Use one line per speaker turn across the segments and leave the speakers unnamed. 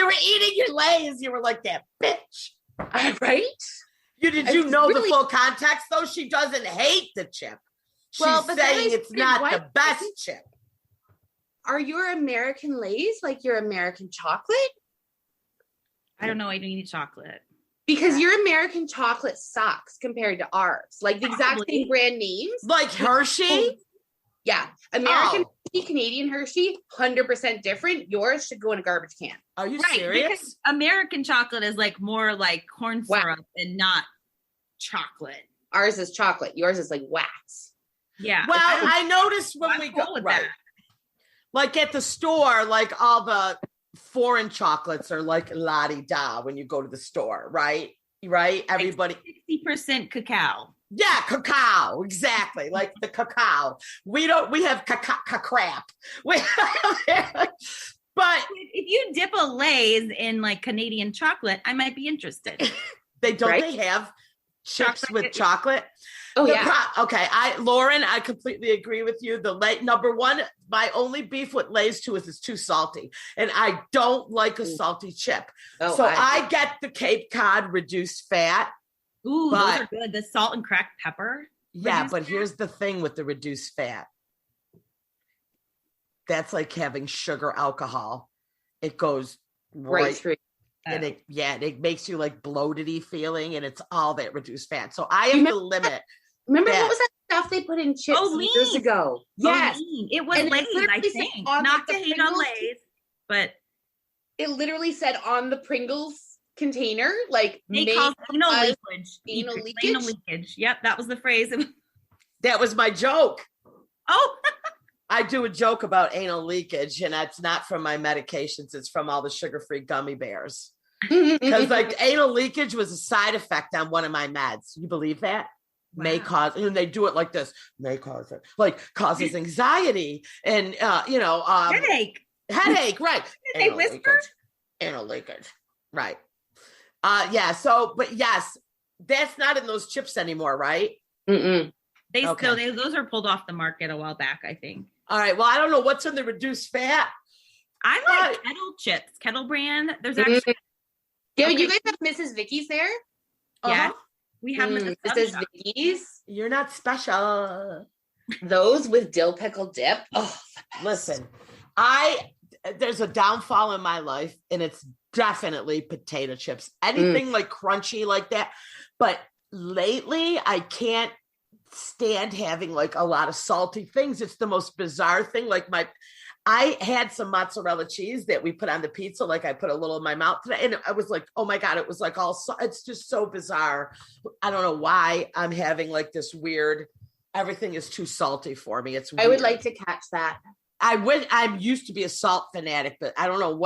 were eating your Lay's, you were like that bitch.
Right?
Did you know the full context though? She doesn't hate the chip. She's saying it's not the best chip.
Are your American Lay's like your American chocolate?
I don't know. I don't eat chocolate.
Because your American chocolate sucks compared to ours. Like the exact same brand names.
Like Hershey?
Yeah. American Hershey, Canadian Hershey, 100% different. Yours should go in a garbage can.
Are you serious?
Because American chocolate is like more like corn syrup and not chocolate.
Ours is chocolate. Yours is like wax.
Yeah.
Well, I noticed when we go like at the store, like all the foreign chocolates are like la-di-da when you go to the store, right? Right? Everybody
60% cacao.
Yeah, cacao, exactly. Like the cacao. We have crap. But
if you dip a Lay's in like Canadian chocolate, I might be interested.
They have chips with chocolate.
Oh yeah.
Lauren, I completely agree with you. Number one, my only beef with Lay's too is it's too salty, and I don't like a salty chip. So I get the Cape Cod reduced fat.
Ooh, those are good. The salt and cracked pepper.
Yeah, but here's the thing with the reduced fat. That's like having sugar alcohol. It goes right through. And it makes you like bloated-y feeling, and it's all that reduced fat. So I am the limit.
Remember what was that stuff they put in chips years ago?
Yes. It was Lay's, I think. Not to hate on Lay's, but
it literally said on the Pringles container, like
anal leakage. Yep, that was the phrase.
That was my joke.
Oh,
I do a joke about anal leakage, and that's not from my medications. It's from all the sugar-free gummy bears. Because like anal leakage was a side effect on one of my meds. You believe that? Wow. May cause, and they do it like this. May cause it, like causes anxiety and
headache,
right?
They whisper
anal leakage, right? So, but yes, that's not in those chips anymore, right?
Mm-mm.
Those are pulled off the market a while back, I think.
All right. Well, I don't know what's in the reduced fat.
I like Kettle chips, Kettle brand. There's actually.
Yeah, you guys have Mrs. Vicky's there.
Yeah, we have
Mrs. Vicky's.
You're not special.
Those with dill pickle dip. Oh,
listen, there's a downfall in my life, and it's definitely potato chips. Anything like crunchy like that. But lately, I can't stand having like a lot of salty things. It's the most bizarre thing. Like I had some mozzarella cheese that we put on the pizza. Like I put a little in my mouth today, and I was like, oh my God, it was like it's just so bizarre. I don't know why I'm having like this weird, everything is too salty for me. It's weird.
I would like to catch that.
I used to be a salt fanatic, but I don't know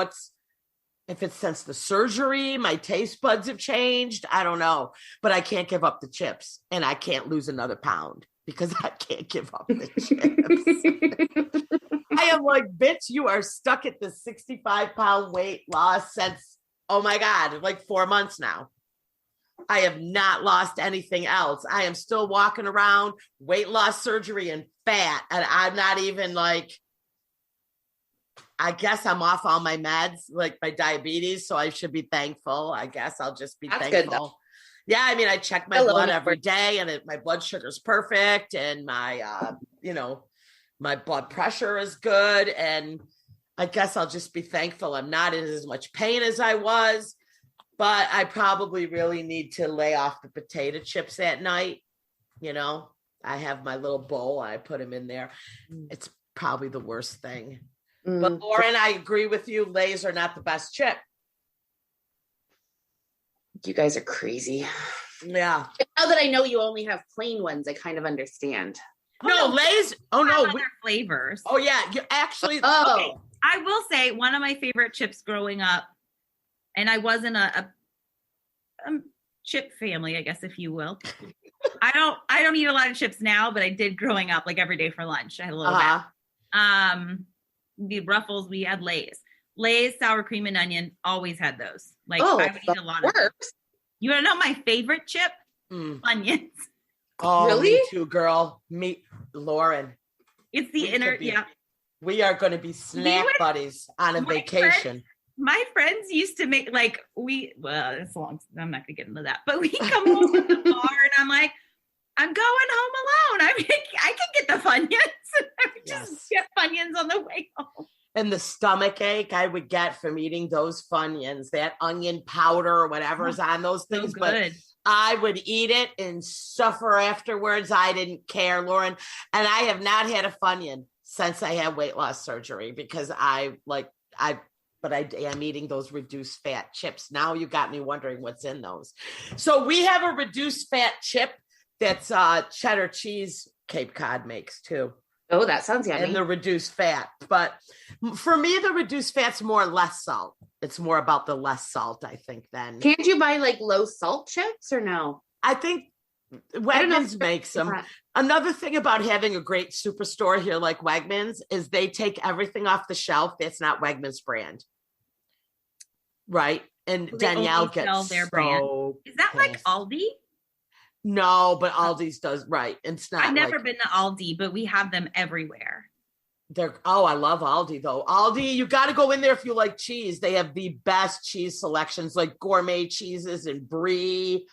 if it's since the surgery, my taste buds have changed. I don't know, but I can't give up the chips, and I can't lose another pound because I can't give up the chips. I am like, bitch, you are stuck at the 65-pound weight loss since, oh my God, like 4 months now. I have not lost anything else. I am still walking around, weight loss surgery and fat. And I'm not even like, I guess I'm off all my meds, like my diabetes. So I should be thankful. I guess I'll just be thankful. Yeah. I mean, I check my blood every day, and my blood sugar is perfect. And my, my blood pressure is good. And I guess I'll just be thankful I'm not in as much pain as I was. But I probably really need to lay off the potato chips at night. I have my little bowl. I put them in there. It's probably the worst thing. But Lauren, I agree with you. Lay's are not the best chip.
You guys are crazy.
Yeah.
Now that I know you only have plain ones, I kind of understand.
No, Lay's. Oh no,
other flavors.
Oh yeah, you actually.
Okay. I will say one of my favorite chips growing up, and I was in a chip family, I guess, if you will. I don't eat a lot of chips now, but I did growing up, like every day for lunch. I had a little bit. The Ruffles, we had Lay's sour cream and onion, always had those. Like I would eat a lot of those. You want to know my favorite chip? Onions.
Oh, really? Me too, girl. Lauren.
It's the inner, yeah.
We are going to be snack buddies on a vacation.
My friends used to make it's long. I'm not gonna get into that, but we come home from the bar and I'm like, I'm going home alone. I mean, I can get the Funyuns. Just get Funyuns on the way home.
And the stomach ache I would get from eating those Funyuns, that onion powder or whatever's on those things. So but I would eat it and suffer afterwards. I didn't care, Lauren. And I have not had a Funyun since I had weight loss surgery because I am eating those reduced fat chips. Now you got me wondering what's in those. So we have a reduced fat chip that's cheddar cheese Cape Cod makes too.
Oh, that sounds yummy.
And the reduced fat. But for me, the reduced fat's more less salt. It's more about the less salt, I think, then.
Can't you buy like low salt chips or no?
I think Wegmans makes them. Another thing about having a great superstore here like Wegmans is they take everything off the shelf that's not Wegmans brand. Right? And
so
Danielle gets
their brand. Is that like Aldi?
No, but Aldi's does, right. It's not.
I've never been to Aldi, but we have them everywhere.
I love Aldi though. Aldi, you got to go in there if you like cheese. They have the best cheese selections, like gourmet cheeses and brie.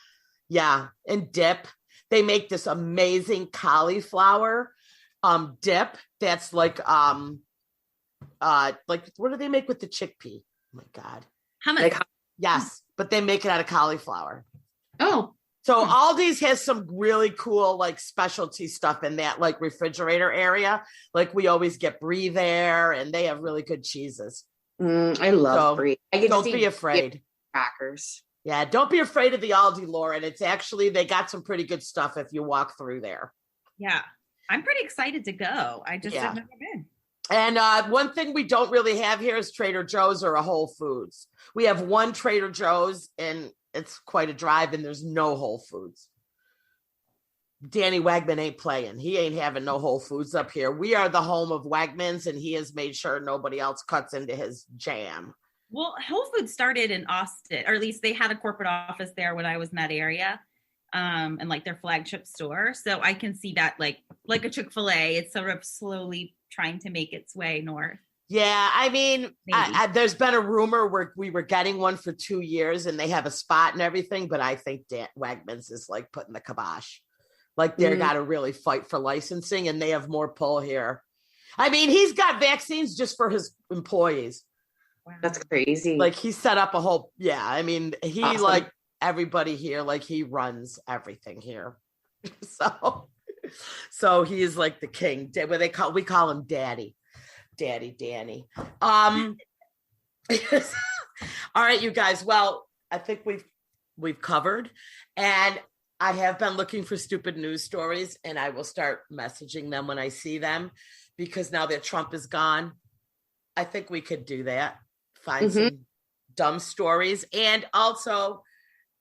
Yeah. And dip. They make this amazing cauliflower dip. That's like what do they make with the chickpea? Oh my God.
Hummus.
Yes. But they make it out of cauliflower.
Oh.
So Aldi's has some really cool like specialty stuff in that like refrigerator area. Like we always get brie there, and they have really good cheeses.
I love brie.
Don't be afraid.
Crackers.
Yeah, don't be afraid of the Aldi, Lauren. It's actually they got some pretty good stuff if you walk through there.
Yeah, I'm pretty excited to go. I just have never been.
And one thing we don't really have here is Trader Joe's or a Whole Foods. We have one Trader Joe's, and it's quite a drive, and there's no Whole Foods. Danny Wegman ain't playing. He ain't having no Whole Foods up here. We are the home of Wegmans, and he has made sure nobody else cuts into his jam.
Well, Whole Foods started in Austin, or at least they had a corporate office there when I was in that area, and like their flagship store. So I can see that like a Chick-fil-A, it's sort of slowly trying to make its way north.
Yeah, I mean, there's been a rumor where we were getting one for 2 years and they have a spot and everything, but I think Wegmans is like putting the kibosh. Like they're got to really fight for licensing, and they have more pull here. I mean, he's got vaccines just for his employees.
Wow. That's crazy.
Like he set up a whole, I mean, he awesome. Like everybody here, like he runs everything here. So he is like the king. We call him Daddy. Daddy Danny. All right, you guys. Well, I think we've covered, and I have been looking for stupid news stories, and I will start messaging them when I see them, because now that Trump is gone, I think we could do that. Find some dumb stories, and also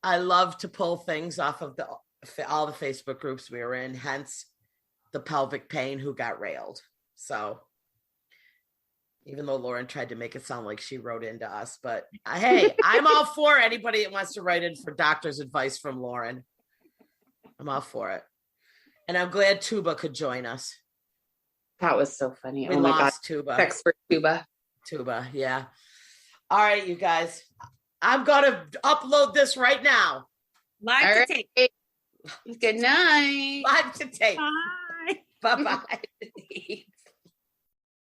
I love to pull things off of all the Facebook groups we were in. Hence, the pelvic pain who got railed. So. Even though Lauren tried to make it sound like she wrote into us, but hey, I'm all for anybody that wants to write in for doctor's advice from Lauren. I'm all for it. And I'm glad Tuba could join us.
That was so funny.
We lost Tuba.
Thanks for Tuba.
Tuba, yeah. All right, you guys. I'm going to upload this right now.
Live to tape.
Good night.
Live to tape.
Bye.
Bye-bye.